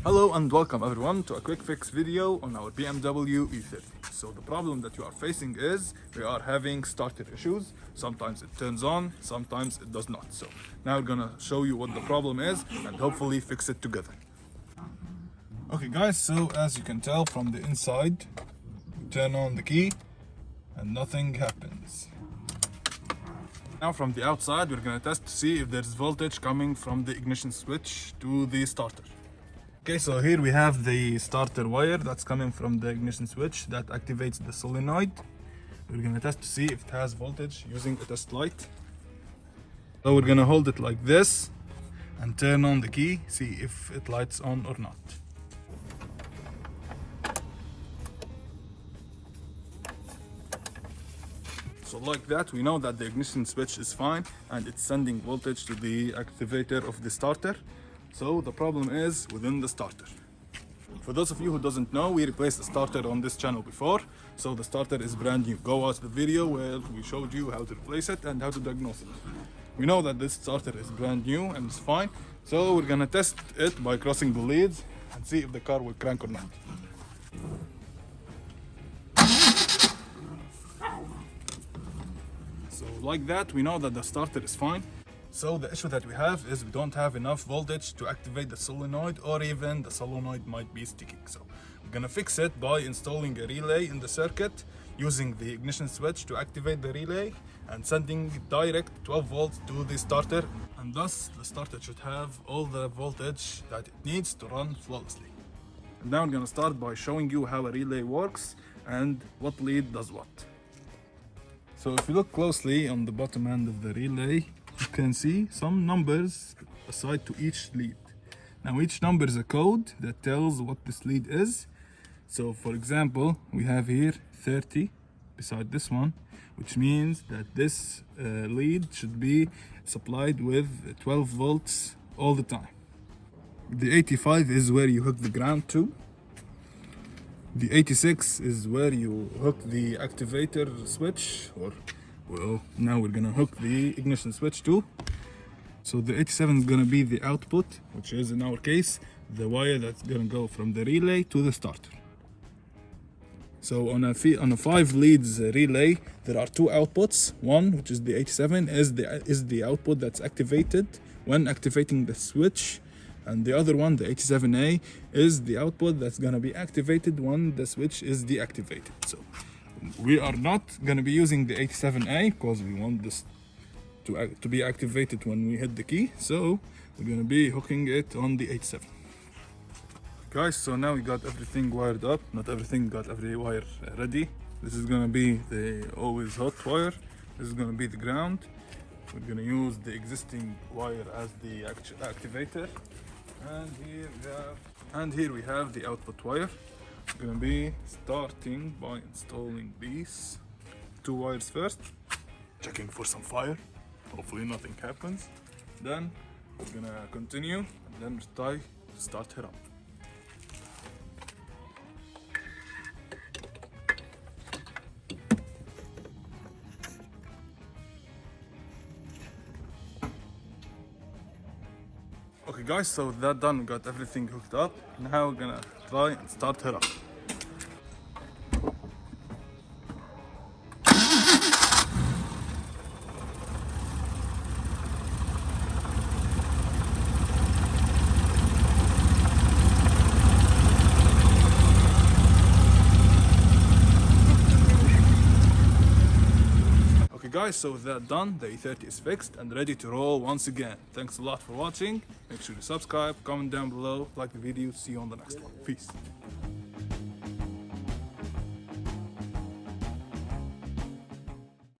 Hello and welcome everyone to a quick fix video on our BMW E30. So the problem that you are facing is we are having starter issues. Sometimes it turns on, sometimes it does not. So now we're gonna show you what the problem is and hopefully fix it together. Okay guys, so as you can tell from the inside, you turn on the key and nothing happens. Now from the outside, we're gonna test to see if there's voltage coming from the ignition switch to the starter. Okay, so here we have the starter wire that's coming from the ignition switch that activates the solenoid. We're gonna test to see if it has voltage using a test light. So we're gonna hold it like this and turn on the key, see if it lights on or not. So like that, we know that the ignition switch is fine and it's sending voltage to the activator of the starter. So the problem is within the starter. For those of you who doesn't know, we replaced the starter on this channel before, so the starter is brand new. Go watch the video where we showed you how to replace it and how to diagnose it. We know that this starter is brand new and it's fine, so we're gonna test it by crossing the leads and see if the car will crank or not. So like that, we know that the starter is fine. So the issue that we have is we don't have enough voltage to activate the solenoid, or even the solenoid might be sticking. So we're gonna fix it by installing a relay in the circuit, using the ignition switch to activate the relay and sending direct 12 volts to the starter, and thus the starter should have all the voltage that it needs to run flawlessly. And now I'm gonna start by showing you how a relay works and what lead does what. So if you look closely on the bottom end of the relay, you can see some numbers assigned to each lead. Now each number is a code that tells what this lead is. So for example, we have here 30 beside this one, which means that this lead should be supplied with 12 volts all the time. The 85 is where you hook the ground to. The 86 is where you hook the activator switch, or well, now we're gonna hook the ignition switch too. So the 87 is gonna be the output, which is in our case the wire that's gonna go from the relay to the starter. So on a 5 leads relay, there are 2 outputs. One, which is the 87, is the output that's activated when activating the switch, and the other one, the 87A, is the output that's gonna be activated when the switch is deactivated. So we are not going to be using the 87A because we want this to be activated when we hit the key, so we're going to be hooking it on the 87. Guys, so now we got everything wired up. Not everything, got every wire ready. This is going to be the always hot wire. This is going to be the ground. We're going to use the existing wire as the activator, and here we have the output wire. We're gonna be starting by installing these 2 wires first, checking for some fire. Hopefully nothing happens. Then we're gonna continue and then try to start her up. Okay guys, so with that done, we got everything hooked up. Now we're gonna try and start her up. Guys, so with that done, the E30 is fixed and ready to roll once again. Thanks a lot for watching. Make sure to subscribe, comment down below, like the video. See you on the next one. Peace.